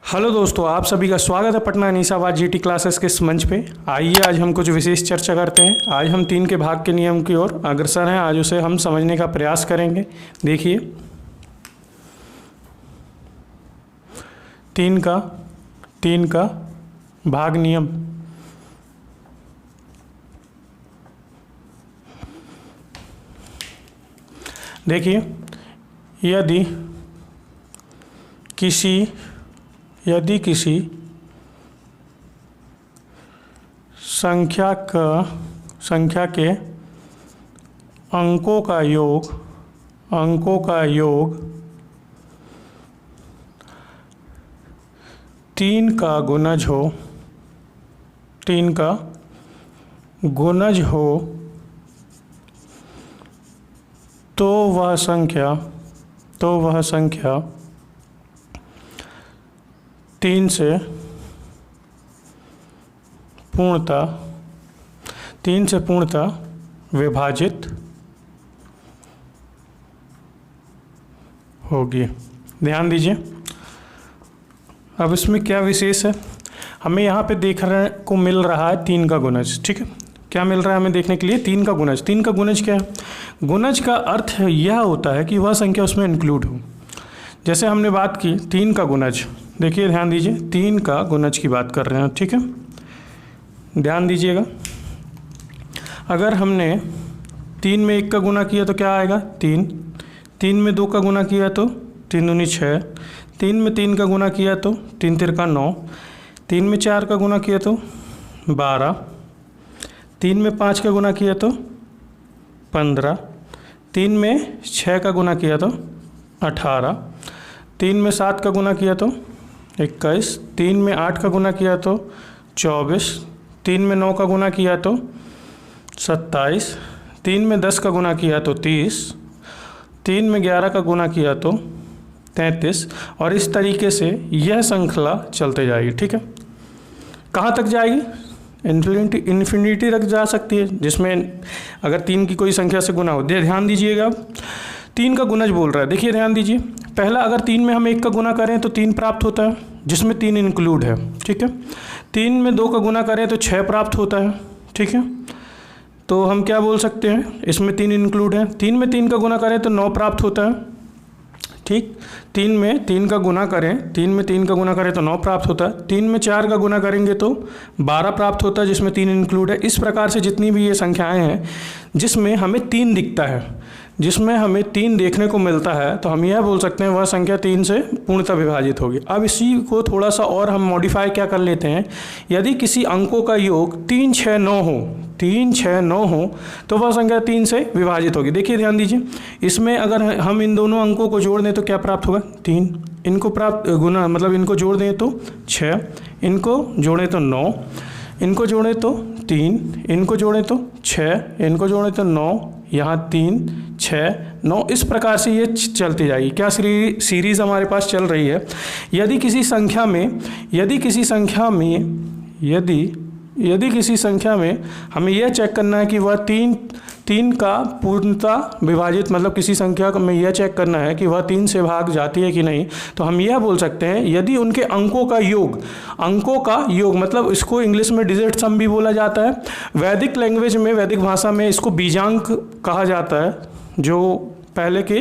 Hello दोस्तों, आप सभी का स्वागत है पटना निशावाद जीटी क्लासेस के इस मंच पे। आइए आज हम कुछ विशेष चर्चा करते हैं। आज हम 3 के भाग के नियम की ओर अग्रसर हैं। आज उसे हम समझने का प्रयास करेंगे। देखिए 3 का भाग नियम। देखिए यदि किसी संख्या के अंकों का योग 3 का गुणज हो तो वह संख्या 3 से पूर्णतः विभाजित होगी। ध्यान दीजिए। अब इसमें क्या विशेष है, हमें यहाँ पे देखने को मिल रहा है 3 का गुणज। ठीक है, क्या मिल रहा है हमें देखने के लिए? 3 का गुणज। 3 का गुणज क्या है? गुणज का अर्थ यह होता है कि वह संख्या उसमें इंक्लूड हो। जैसे हमने बात की 3 का गुणज। देखिए ध्यान दीजिए, 3 का गुणज की बात कर रहे हैं। ठीक है, ध्यान दीजिएगा। अगर हमने 3 में 1 का गुणा किया तो क्या आएगा? 3। 3 में 2 का गुणा किया तो 3 दूनी 6। 3 में 3 का गुणा किया तो 3 तिरका 9। 3 में 4 का गुणा किया तो 12। 3 में 5 का गुणा किया तो 15। 3 में 6 का गुणा किया तो 18। 3 में 7 का गुणा किया तो 21। 3 में 8 का गुणा किया तो 24। 3 में 9 का गुणा किया तो 27। 3 में 10 का गुणा किया तो 30। 3 में 11 का गुणा किया तो 33। और इस तरीके से यह श्रृंखला चलते जाएगी। ठीक है, कहाँ तक जाएगी? इन्फिनिटी तक जा सकती है, जिसमें अगर 3 की कोई संख्या से गुणा हो। ध्यान दीजिएगा, अब 3 का गुणज बोल रहा है। देखिए ध्यान दीजिए, पहला अगर 3 में हम 1 का गुणा करें तो 3 प्राप्त होता है, जिसमें 3 इंक्लूड है। ठीक है, 3 में 2 का गुणा करें तो 6 प्राप्त होता है। ठीक है, तो हम क्या बोल सकते हैं, इसमें 3 इंक्लूड है। 3 में 3 का गुणा करें तो 9 प्राप्त होता है। ठीक, 3 में 3 का गुणा करें तो 9 प्राप्त होता है। 3 में 4 का गुणा करेंगे तो 12 प्राप्त होता है, जिसमें 3 इंक्लूड है। इस प्रकार से जितनी भी ये संख्याएं हैं जिसमें हमें 3 दिखता है, जिसमें हमें 3 देखने को मिलता है, तो हम यह बोल सकते हैं वह संख्या 3 से पूर्णतः विभाजित होगी। अब इसी को थोड़ा सा और हम मॉडिफाई क्या कर लेते हैं, यदि किसी अंकों का योग 3, 6, 9 हो तो वह संख्या 3 से विभाजित होगी। देखिए ध्यान दीजिए, इसमें अगर हम इन दोनों अंकों को जोड़ दें तो क्या प्राप्त होगा? 3। इनको इनको जोड़ दें तो 6, इनको जोड़ें तो 9, इनको जोड़ें तो 3, इनको जोड़ें तो 6, इनको जोड़ें तो 9, यहाँ 3, 6, 9। इस प्रकार से ये चलती जाएगी। क्या सीरीज़ हमारे पास चल रही है। यदि किसी संख्या में हमें यह चेक करना है कि वह 3 का पूर्णतः विभाजित, मतलब किसी संख्या में यह चेक करना है कि वह 3 से भाग जाती है कि नहीं, तो हम यह बोल सकते हैं यदि उनके अंकों का योग मतलब इसको इंग्लिश में डिजिट सम भी बोला जाता है। वैदिक लैंग्वेज में, वैदिक भाषा में इसको बीजांक कहा जाता है, जो पहले के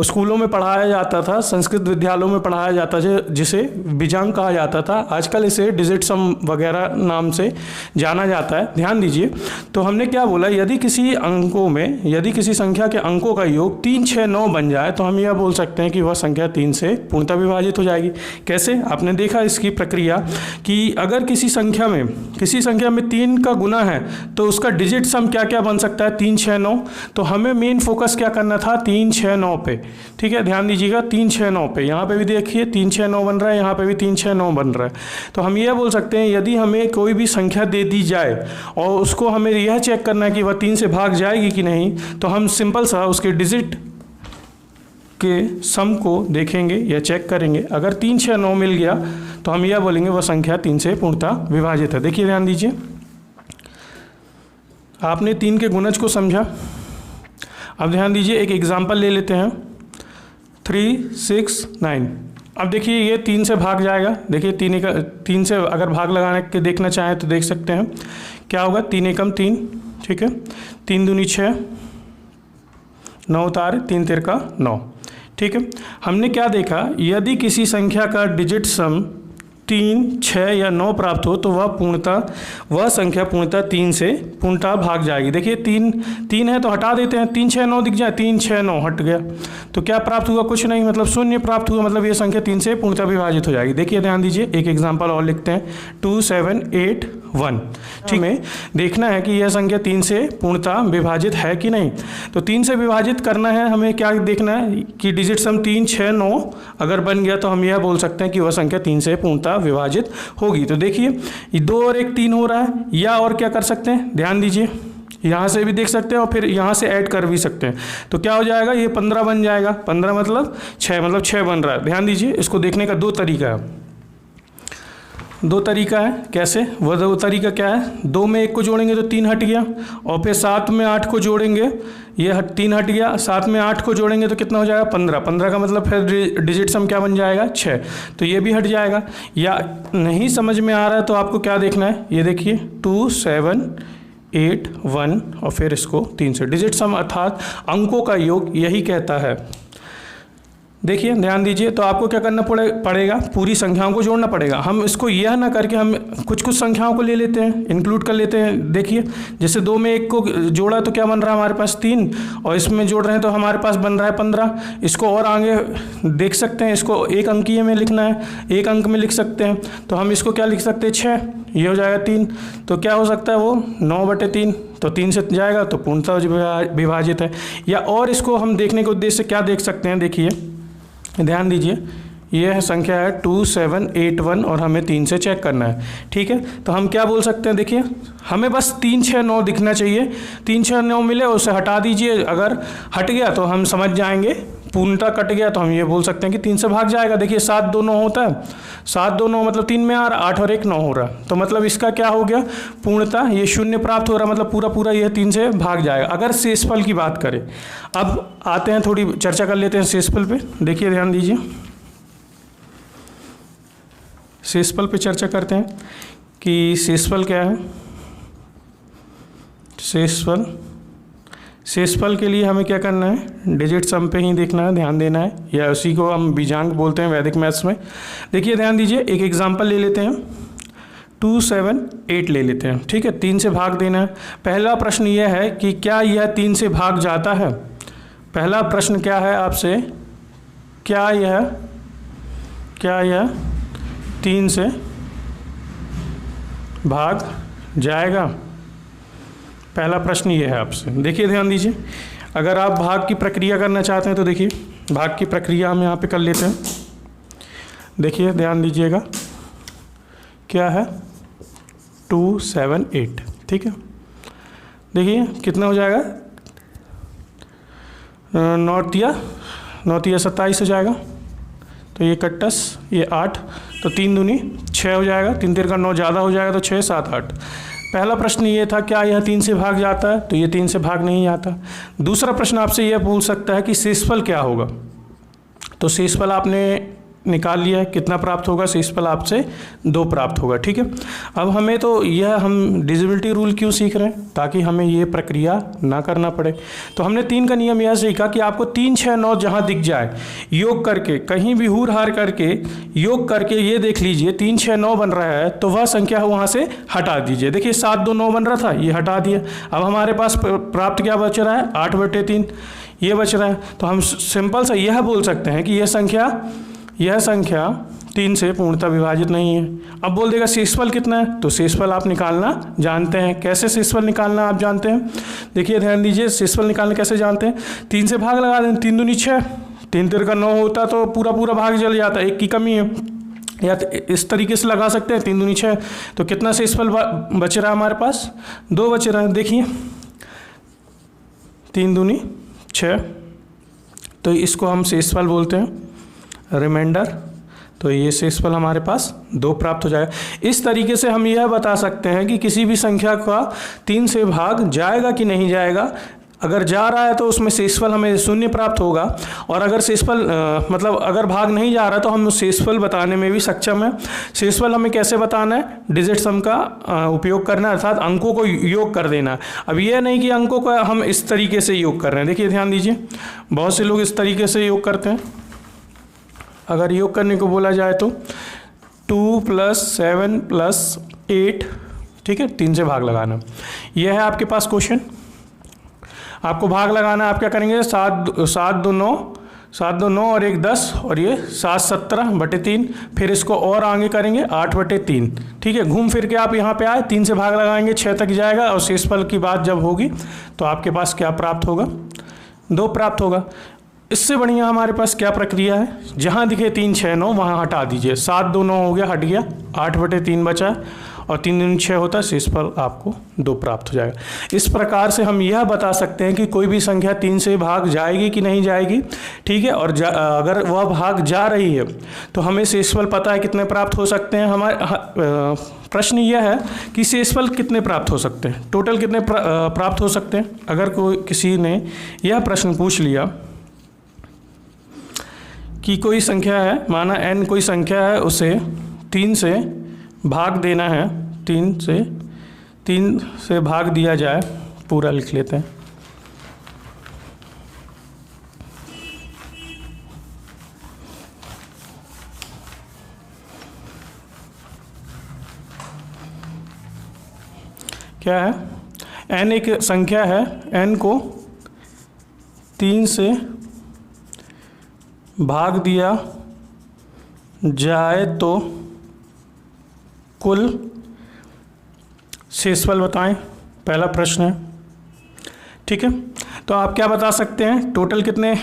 स्कूलों में पढ़ाया जाता था, संस्कृत विद्यालयों में पढ़ाया जाता था, जिसे बीजांक कहा जाता था। आजकल इसे डिजिट सम वगैरह नाम से जाना जाता है। ध्यान दीजिए, तो हमने क्या बोला, यदि किसी संख्या के अंकों का योग 3, 6, 9 बन जाए तो हम यह बोल सकते हैं कि वह संख्या 3 से पूर्णतः विभाजित हो जाएगी। कैसे? आपने देखा इसकी प्रक्रिया कि अगर किसी संख्या में 3 का गुना है तो उसका डिजिट सम क्या क्या बन सकता है? 3, 6, 9। तो हमें मेन फोकस क्या करना था? 3, 6, 9 पे। ठीक है, ध्यान दीजिएगा, 3, 6, 9 पे। यहाँ पे भी देखिए 3, 6, 9 बन रहा है, यहाँ पे भी 3, 6, 9 बन रहा है। तो हम यह बोल सकते हैं यदि हमें कोई भी संख्या दे दी जाए और उसको हमें यह चेक करना है कि वह 3 से भाग जाएगी कि नहीं, तो हम सिंपल सा उसके डिजिट के सम को देखेंगे या चेक करेंगे। अगर 3, 6, 9 मिल गया तो हम यह बोलेंगे वह संख्या 3 से पूर्णतः विभाजित है। देखिए ध्यान दीजिए, आपने 3 के गुणज को समझा। अब ध्यान दीजिए, एक एग्जाम्पल ले लेते हैं। 3, 6, 9। अब देखिए ये 3 से भाग जाएगा, देखिए 3 से अगर भाग लगाने के देखना चाहें तो देख सकते हैं क्या होगा, 3 एकम 3, ठीक है, 3 दूनी 6, 9 उतारे 3 तिरका 9, ठीक है। हमने क्या देखा, यदि किसी संख्या का डिजिट सम 3, 6 या 9 प्राप्त हो तो वह संख्या पूर्णतः 3 से पूर्णतः भाग जाएगी। देखिए 3 है तो हटा देते हैं, 3, 6, 9 दिख जाए, 3, 6, 9 हट गया तो क्या प्राप्त हुआ, कुछ नहीं, मतलब शून्य प्राप्त हुआ, मतलब ये संख्या 3 से पूर्णतः विभाजित हो जाएगी। देखिए ध्यान दीजिए, एक एग्जाम्पल और लिखते हैं, 2, 7, 8, 1, ठीक है। देखना है कि यह संख्या 3 से पूर्णतः विभाजित है कि नहीं। तो 3 से विभाजित करना है, हमें क्या देखना है कि डिजिट सम 3, 6, 9 अगर बन गया तो हम यह बोल सकते हैं कि वह संख्या 3 से पूर्णतः विभाजित होगी। तो देखिए 2 और 1 3 हो रहा है, या और क्या कर सकते हैं, ध्यान दीजिए, यहाँ से भी देख सकते हैं और फिर यहाँ से ऐड कर भी सकते हैं। तो क्या हो जाएगा, ये 15 बन जाएगा, 15 मतलब 6 बन रहा है। ध्यान दीजिए, इसको देखने का दो तरीका है, कैसे, वह 2 तरीका क्या है, 2 में 1 को जोड़ेंगे तो 3 हट गया, और फिर 7 में 8 को जोड़ेंगे, ये 3 हट गया, 7 में 8 को जोड़ेंगे तो कितना हो जाएगा, 15 का मतलब फिर डिजिट सम क्या बन जाएगा, 6, तो ये भी हट जाएगा। या नहीं समझ में आ रहा है तो आपको क्या देखना है, ये देखिए 2, 7, 8, 1 और फिर इसको 3 से, डिजिट सम अर्थात अंकों का योग यही कहता है। देखिए ध्यान दीजिए, तो आपको क्या करना पड़ेगा, पूरी संख्याओं को जोड़ना पड़ेगा। हम इसको यह ना करके हम कुछ संख्याओं को ले लेते हैं, इंक्लूड कर लेते हैं। देखिए जैसे 2 में 1 को जोड़ा तो क्या बन रहा है हमारे पास 3, और इसमें जोड़ रहे हैं तो हमारे पास बन रहा है 15। इसको और आगे देख सकते हैं, इसको 1 अंकीय में लिखना है, 1 अंक में लिख सकते हैं, तो हम इसको क्या लिख सकते हैं, 6, ये हो जाएगा 3, तो क्या हो सकता है वो 9/3, तो 3 से जाएगा तो पूर्णतः विभाजित है। या और इसको हम देखने के उद्देश्य से क्या देख सकते हैं, देखिए ध्यान दीजिए, यह संख्या है 2, 7, 8, 1 और हमें 3 से चेक करना है, ठीक है। तो हम क्या बोल सकते हैं, देखिए हमें बस 3, 6, 9 दिखना चाहिए, 3, 6, 9 मिले उसे हटा दीजिए, अगर हट गया तो हम समझ जाएंगे, पूर्णतः कट गया तो हम ये बोल सकते हैं कि 3 से भाग जाएगा। देखिए 7, 2, 9 होता है, 7, 2, 9 मतलब 3 में आ रहा, 8 और 1 9 हो रहा, तो मतलब इसका क्या हो गया, पूर्णतः ये 0 प्राप्त हो रहा, मतलब पूरा यह 3 से भाग जाएगा। अगर शेषफल की बात करें, अब आते हैं थोड़ी चर्चा कर लेते हैं शेषफल पे। देखिए ध्यान दीजिए, शेषफल पे चर्चा करते हैं कि शेषफल क्या है। शेषफल के लिए हमें क्या करना है, डिजिट सम पे ही देखना है, ध्यान देना है, या उसी को हम बीजांक बोलते हैं वैदिक मैथ्स में। देखिए ध्यान दीजिए, एक एग्जांपल ले लेते हैं, 2, 7, 8 ले लेते हैं, ठीक है, 3 से भाग देना है। पहला प्रश्न यह है कि क्या यह 3 से भाग जाता है। पहला प्रश्न क्या है आपसे, क्या यह 3 से भाग जाएगा। पहला प्रश्न ये है आपसे। देखिए ध्यान दीजिए, अगर आप भाग की प्रक्रिया करना चाहते हैं तो देखिए भाग की प्रक्रिया हम यहाँ पे कर लेते हैं। देखिए ध्यान दीजिएगा, क्या है 2, 7, 8, ठीक है। देखिए कितना हो जाएगा, 9 तिया 27 हो जाएगा, तो ये कट्टस ये 8, तो 3 दूनी 6 हो जाएगा, 3 तिरका 9 ज़्यादा हो जाएगा तो 6, 7, 8। पहला प्रश्न ये था, क्या यह 3 से भाग जाता है, तो ये 3 से भाग नहीं जाता। दूसरा प्रश्न आपसे यह पूछ सकता है कि शेषफल क्या होगा, तो शेषफल आपने निकाल लिया है, कितना प्राप्त होगा, शेषफल आपसे 2 प्राप्त होगा, ठीक है। अब हमें तो यह हम डिविजिबिलिटी रूल क्यों सीख रहे हैं, ताकि हमें ये प्रक्रिया ना करना पड़े। तो हमने 3 का नियम यह सीखा कि आपको 3, 6, 9 जहाँ दिख जाए योग करके, कहीं भी हूर हार करके योग करके ये देख लीजिए 3, 6, 9 बन रहा है तो वह संख्या वहाँ से हटा दीजिए। देखिए 7, 2, 9 बन रहा था, ये हटा दिया। अब हमारे पास प्राप्त क्या बच रहा है, 8/3 ये बच रहा है। तो हम सिंपल सा यह बोल सकते हैं कि यह संख्या 3 से पूर्णतः विभाजित नहीं है। अब बोल देगा शेषफल कितना है, तो शेषफल आप निकालना जानते हैं। कैसे शेषफल निकालना आप जानते हैं, देखिए ध्यान दीजिए, शेषफल निकालना कैसे जानते हैं, 3 से भाग लगा दें, 3 दूनी 6, 3 तिरका 9 होता तो पूरा भाग जल जाता, 1 की कमी है। या इस तरीके से लगा सकते हैं, 3 दूनी 6, तो कितना शेषफल बच रहा है हमारे पास, 2 बच रहा है। देखिए 3 दूनी 6, तो इसको हम शेषफल बोलते हैं, रिमाइंडर। तो ये शेषफल हमारे पास 2 प्राप्त हो जाएगा। इस तरीके से हम यह बता सकते हैं कि किसी भी संख्या का 3 से भाग जाएगा कि नहीं जाएगा, अगर जा रहा है तो उसमें शेषफल हमें शून्य प्राप्त होगा, और अगर शेषफल मतलब अगर भाग नहीं जा रहा तो हम उस शेषफल बताने में भी सक्षम है। शेषफल हमें कैसे बताना है, डिजिट सम का उपयोग करना है, अर्थात अंकों को योग कर देना है। अब यह नहीं कि अंकों का हम इस तरीके से योग कर रहे हैं, देखिए ध्यान दीजिए, बहुत से लोग इस तरीके से योग करते हैं। अगर योग करने को बोला जाए तो 2 + 7 + 8, ठीक है, 3 से भाग लगाना, यह है आपके पास क्वेश्चन। आपको भाग लगाना है, आप क्या करेंगे, 7 2 9 और 1 10, और ये 7 17/3, फिर इसको और आगे करेंगे 8/3, ठीक है। घूम फिर के आप यहाँ पे आए, 3 से भाग लगाएंगे 6 तक जाएगा, और शेषफल की बात जब होगी तो आपके पास क्या प्राप्त होगा, 2 प्राप्त होगा। इससे बढ़िया हमारे पास क्या प्रक्रिया है, जहाँ दिखे 3 6 9 वहाँ हटा दीजिए, 7 2 9 हो गया, हट गया, 8/3 बचा, और 3 दूनी 6 होता है, शेषफल आपको 2 प्राप्त हो जाएगा। इस प्रकार से हम यह बता सकते हैं कि कोई भी संख्या 3 से भाग जाएगी कि नहीं जाएगी, ठीक है। और अगर वह भाग जा रही है तो हमें शेषफल पता है कितने प्राप्त हो सकते हैं। हमारे प्रश्न यह है कि शेषफल कितने प्राप्त हो सकते हैं, टोटल कितने प्राप्त हो सकते हैं। अगर किसी ने यह प्रश्न पूछ लिया कि कोई संख्या है, माना n कोई संख्या है, उसे 3 से भाग देना है, 3 से भाग दिया जाए, पूरा लिख लेते हैं। क्या है, n एक संख्या है, n को 3 से भाग दिया जाए तो कुल शेषफल बताएं, पहला प्रश्न है, ठीक है। तो आप क्या बता सकते हैं, टोटल कितने,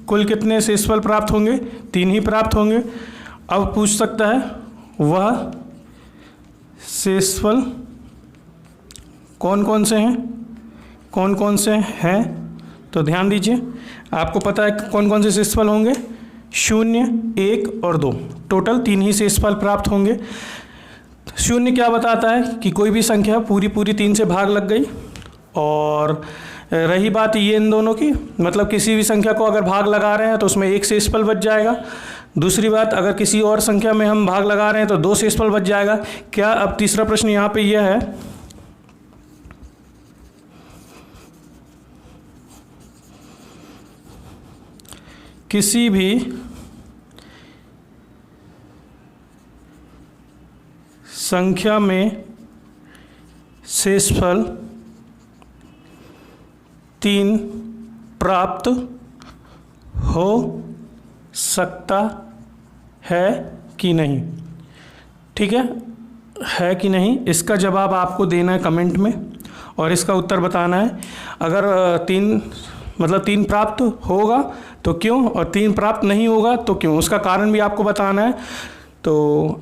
कुल कितने शेषफल प्राप्त होंगे, 3 ही प्राप्त होंगे। अब पूछ सकता है वह शेषफल कौन कौन से हैं, कौन कौन से हैं, तो ध्यान दीजिए, आपको पता है कौन कौन से शेषफल होंगे, 0 1 और 2, टोटल 3 ही शेषफल प्राप्त होंगे। 0 क्या बताता है कि कोई भी संख्या पूरी 3 से भाग लग गई, और रही बात ये इन दोनों की, मतलब किसी भी संख्या को अगर भाग लगा रहे हैं तो उसमें 1 शेषफल बच जाएगा। दूसरी बात, अगर किसी और संख्या में हम भाग लगा रहे हैं तो 2 शेषफल बच जाएगा। क्या, अब तीसरा प्रश्न यहाँ पे यह है, किसी भी संख्या में शेषफल 3 प्राप्त हो सकता है कि नहीं, ठीक है कि नहीं, इसका जवाब आपको देना है कमेंट में, और इसका उत्तर बताना है। अगर 3 प्राप्त होगा तो क्यों, और 3 प्राप्त नहीं होगा तो क्यों, उसका कारण भी आपको बताना है। तो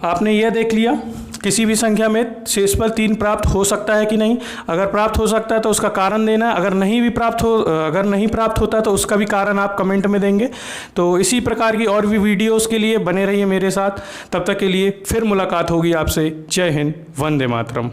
आपने यह देख लिया किसी भी संख्या में शेषफल 3 प्राप्त हो सकता है कि नहीं, अगर प्राप्त हो सकता है तो उसका कारण देना है, अगर नहीं प्राप्त होता तो उसका भी कारण आप कमेंट में देंगे। तो इसी प्रकार की और भी वीडियोस के लिए बने रहिए मेरे साथ, तब तक के लिए फिर मुलाकात होगी आपसे। जय हिंद, वंदे मातरम।